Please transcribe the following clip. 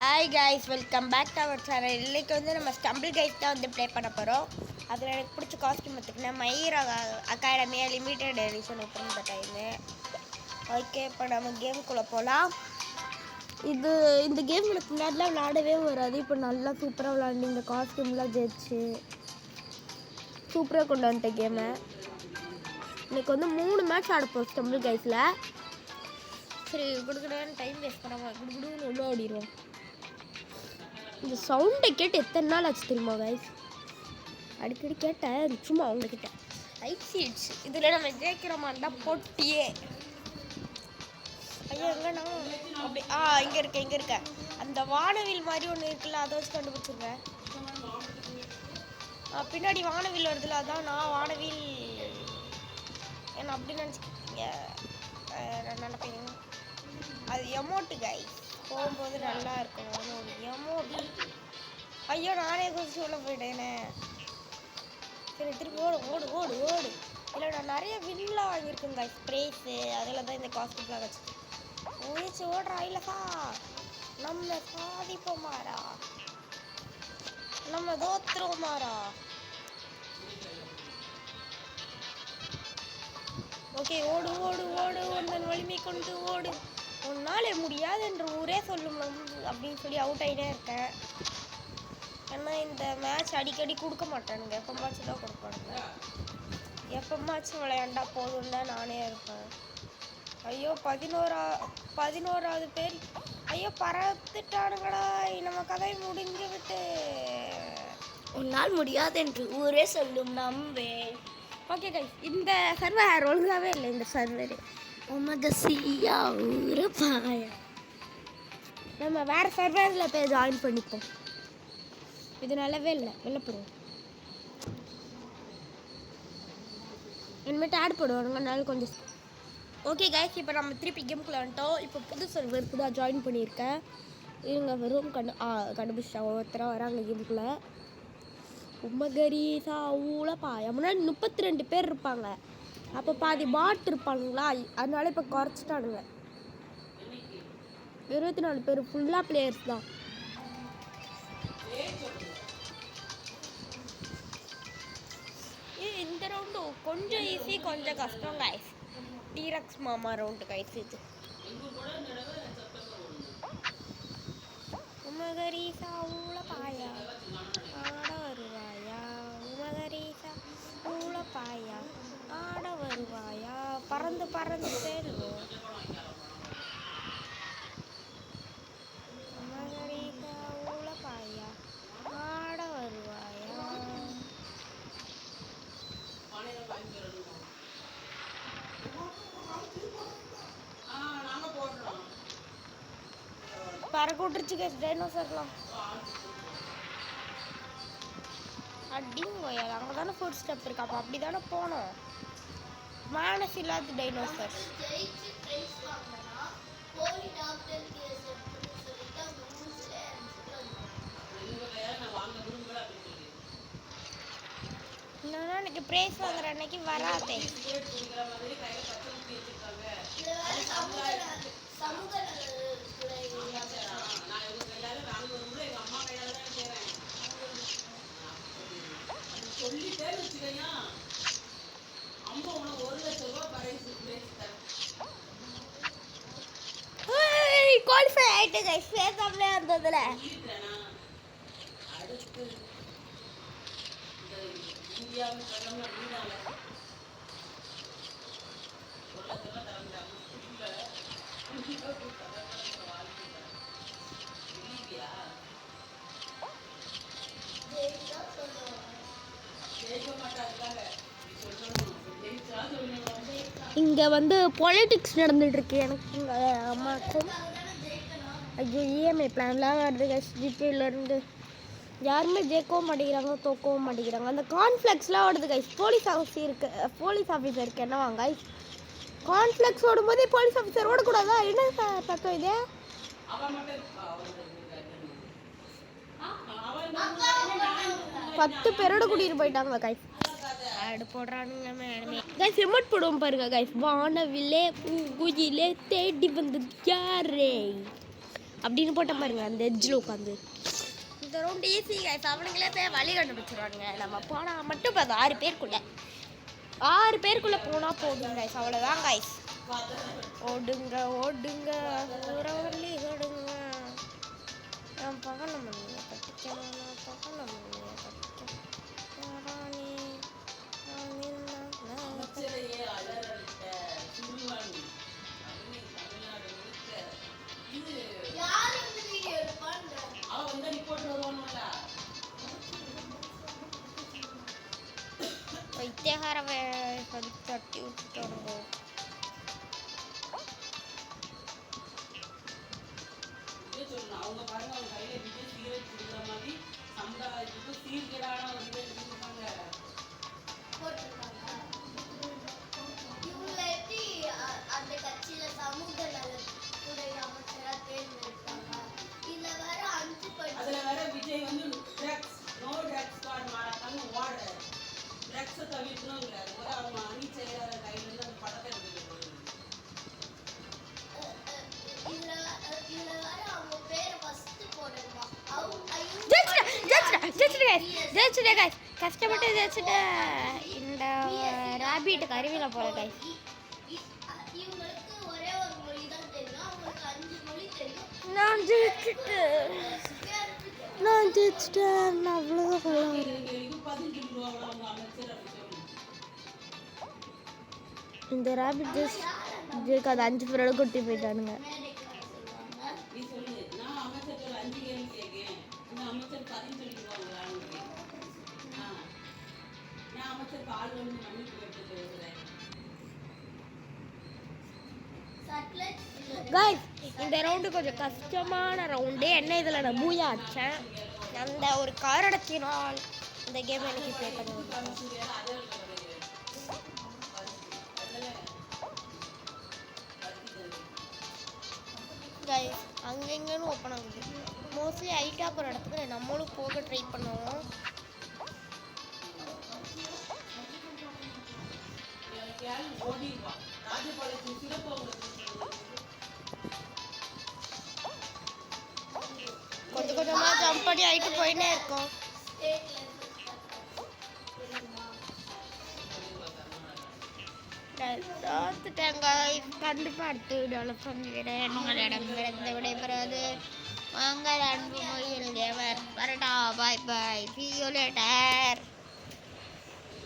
Hi guys, welcome back to our channel. இன்றைக்கி நம்ம stumble guys தான் ப்ளே பண்ண போகிறோம். அதில் எனக்கு பிடிச்ச காஸ்ட்யூம் பார்த்திங்கன்னா மயிரா அகாடமியாக லிமிட்டட் எடிஷன் ஓப்பன் இந்த டைமு. ஓகே, இப்போ நம்ம கேமுக்குள்ளே போகலாம். இந்த கேம் எனக்கு முன்னாடிலாம் விளாடவே வராது. இப்போ நல்லா சூப்பராக விளாண்டு இந்த காஸ்ட்யூம்லாம் ஜெயிச்சு சூப்பராக கொண்டு வந்துட்டேன் கேமை. இன்றைக்கி 3 மேட்ச் ஆடப்போம் ஸ்டம்பிள் கைஸில். சரி, கொடுக்குறேன்னு டைம் வேஸ்ட் பண்ணாமல் குடுன்னு உள்ள ஓடிடுவோம். இந்த சவுண்டை கேட்டு எத்தனை நாள் ஆச்சு தெரியுமா கைஸ்? அடிக்கடி கேட்டேன் சும்மா அவங்கக்கிட்ட. லைட் சீட்ஸ் இதில் நம்ம ஜெயிக்கிறோமாண்டா போட்டியே. ஐயோ, எங்கன்னா அப்படி இங்கே இருக்க அந்த வானவில் மாதிரி ஒன்று இருக்குல்ல, அதை வச்சு கண்டுபிடிச்சிருங்க. பின்னாடி வானவில் வருதுல்ல, அதான் நான் வானவில் என்ன அப்படி நினச்சிக்கிட்டீங்க. நினைப்பீங்க அது எமோட்டு கைஸ். போகும்போது நல்லா இருக்கும் எமோட்டு. ஐயோ, நானே குதிச்சு உள்ள போயிட்டேனே. சரி, திருப்பி ஓடு ஓடு ஓடு ஓடு. இல்லை, நான் நிறைய வின்லாம் வாங்கியிருக்கேன் கைஸ், ப்ரைஸு. அதில் தான் இந்த காஸ்ட்யூம்லாம் வச்சுருக்கேன். உயிச்சு ஓடுறா இல்லைக்கா, நம்ம சாதிப்போமாரா, நம்ம தோத்துருவோமாரா. ஓகே, ஓடு ஓடு ஓடு, ஒன்றன் வலிமை கொண்டு ஓடு, உன்னால் முடியாது என்று ஊரே சொல்லும் அப்படின்னு சொல்லி அவுட் ஆகிட்டே இருக்கேன். ஏன்னா இந்த மேட்ச் அடிக்கடி கொடுக்க மாட்டானுங்க, எப்போமாச்சும் தான் கொடுப்பானுங்க. எப்போமாச்சும் விளையாண்டா போதும் தான் நானே இருப்பேன். ஐயோ, 11வது பேர். ஐயோ, பறந்துட்டானுங்கடா. நம்ம கதை முடிஞ்சு விட்டு. உன்னால் முடியாது என்று ஊரே சொல்லும் நம்பே. ஓகே கைஸ், இந்த சர்வர் ஒழுங்காகவே இல்லை. இந்த சர்வர் நம்ம வேறு சர்வரில் போய் ஜாயின் பண்ணிப்போம். இது நல்லாவே இல்லை, வெளில போடுவோம். இனிமேட்டு ஆட் போடுவாங்க, அதனால கொஞ்சம். ஓகே கைஸ், இப்போ நம்ம திருப்பி கேமுக்குள்ள வந்துட்டோம். இப்போ புது சர்வருக்கு தான் ஜாயின் பண்ணியிருக்கேன். இவங்க வெறும் கண்டுபிடிச்சாங்க. ஒருத்தராக வராங்க கேமுக்குள்ளே. உமகரீசா ஊழப்பாயா. முன்னாடி 32 பேர் இருப்பாங்க. அப்போ பாதி பாட் இருப்பானுங்களா, அதனால இப்போ குறைச்சிட்டானுங்க. 24 பேர் ஃபுல்லாக பிளேயர்ஸ் தான். இந்த ரவுண்டு கொஞ்சம் ஈஸி, கொஞ்சம் கஷ்டம் கைஸ். டீரக்ஸ் மாமா ரவுண்டு கைஸ் இது. உமகரீசா ஊழப்பாயா ஆட வருவாயா, உமகரீசா ஊழப்பாயா ஆட வருவாயா, பறந்து பறந்து செல்வோம். உமகரீசா ஊழப்பாயா ஆட வருவாயா. பறக்க விட்டுருச்சு கேஸ் டைனோசர்லாம். அடிங்கோயா, அங்கே தானே ஃபுட் ஸ்டெப் இருக்கு. அப்போ அப்படி தானே போனோம். மேனஸ் இல்லாத டைனோசர். இல்லைன்னா எனக்கு ப்ரைஸ் வாங்குற அன்னைக்கு வராதே. குவாலிஃபை ஆயிட்டு கைஸ், பேசாமலே இருந்ததுல. இங்கே பொலிட்டிக்ஸ் நடந்துகிட்ருக்கு எனக்கு அம்மாக்கும். ஐயோ, இஎம்ஐ பிளான்லாம் வருது கைஸ். ஜிபேலேருந்து யாருமே ஜெயிக்கவும் மாட்டேங்கிறாங்க, தோக்கவும் மாட்டேங்கிறாங்க. அந்த கான்ஃப்ளெக்ஸ்லாம் ஓடுது கைஸ். போலீஸ் ஆஃபீஸருக்கு என்ன வாங்க கைஸ்? கான்ஃப்ளெக்ஸ் ஓடும்போதே போலீஸ் ஆஃபீஸர் ஓடக்கூடாதா? என்ன பக்கம் இது? 10 பேரோட கூட்டிகிட்டு போயிட்டாங்க கைஸ். ஆடு போடுறானுங்க மேடமே. கைஸ், எமோட் போடுவோம் பாருங்க கைஸ். வானவிலே பூங்குயிலே தேடி வந்தது யாரே அப்படின்னு போட்ட பாருங்க அந்த எட்ஜில் உட்காந்து. இந்த ரவுண்டு ஈஸி கைஸ். அவனுங்களே போய் வழி கண்டுபிடிச்சிருவானுங்க. நம்ம போனால் மட்டும் இப்போ அது 6 பேருக்குள்ளே போனால் போதும் கைஸ். அவ்வளோதான் கைஸ். ஓடுங்க ஓடுங்க ஊரவள்ளி ஓடுங்க. நான் பகலம் பண்ணிங்க கட்டிக்கணும். நான் பகலம் பண்ணிங்க கட்டிக்கணும். வைத்தியகார தட்டி விட்டுட்டாங்க. அவங்க பாருங்க அவங்க கையில விஜய் சிகரெட் குடிக்கிற மாதிரி சமுதாயத்துக்கு சீர்கேடான ஒரு இதை எடுத்துருக்காங்க. இவங்க எப்படி அந்த கட்சியில சமூக நலத்துறை அமைச்சரா தேர்ந்தெடுத்தாங்க? இதுல வேற 5 படி. அதுல வேற விஜய் வந்து ட்ரக்ஸ் நோ ட்ரக்ஸ் கார்டு மாறாட்டாங்க வார்டு ட்ரக்ஸை தவிர்க்கணுங்கிற அதுபோல அவங்க அணி செயலாளர் கையில இருந்து அந்த படத்தை எடுத்துட்டு இதுல வேற அவங்க பேரை ஃபர்ஸ்ட் போடணுமா? ஜெயிச்சுட்டேன் கைஸ். கஷ்டப்பட்டு ஜெயிச்சுட்டேன். இந்த ராபிட் கருவியில் போகிற கைஸ். இவங்களுக்கு ஒரே ஒரு மொழி தான் தெரியும். அவங்களுக்கு 5 மொழி தெரியும். நான் ஜெயிச்சுட்டேன். நான் அவ்வளோதான் சொல்லுவேன். இந்த ராபிட் ஜெயிக்க அது 5 பேரோட கொட்டி போயிட்டானுங்க. கைஸ் இந்த ரவுண்டு கொஞ்சம் கஷ்டமான ரவுண்டு. என்ன இதில் நான் பூயா அடித்தேன். அந்த ஒரு காரணத்தினால் இந்த கேம் எனக்கு ப்ளே பண்ணுவேன். கைஸ் அங்கெங்கன்னு ஓப்பன் ஆகுது. மோஸ்ட்லி ஹைட்டாக போகிற இடத்துக்கு நம்மளும் போக ட்ரை பண்ணுவோம். கொஞ்சம் கொஞ்சமாக ஜம்ப் பண்ணி ஆகிட்டு போயின்னே இருக்கோம். கண்டிப்பாக அடுத்து டெவலப் பண்ணிக்கிறேன். உங்களிடமிருந்து விடைபெறுவது உங்கள் அன்பு மொழியில் கேமர். வரட்டா. பாய் பாய். See you later.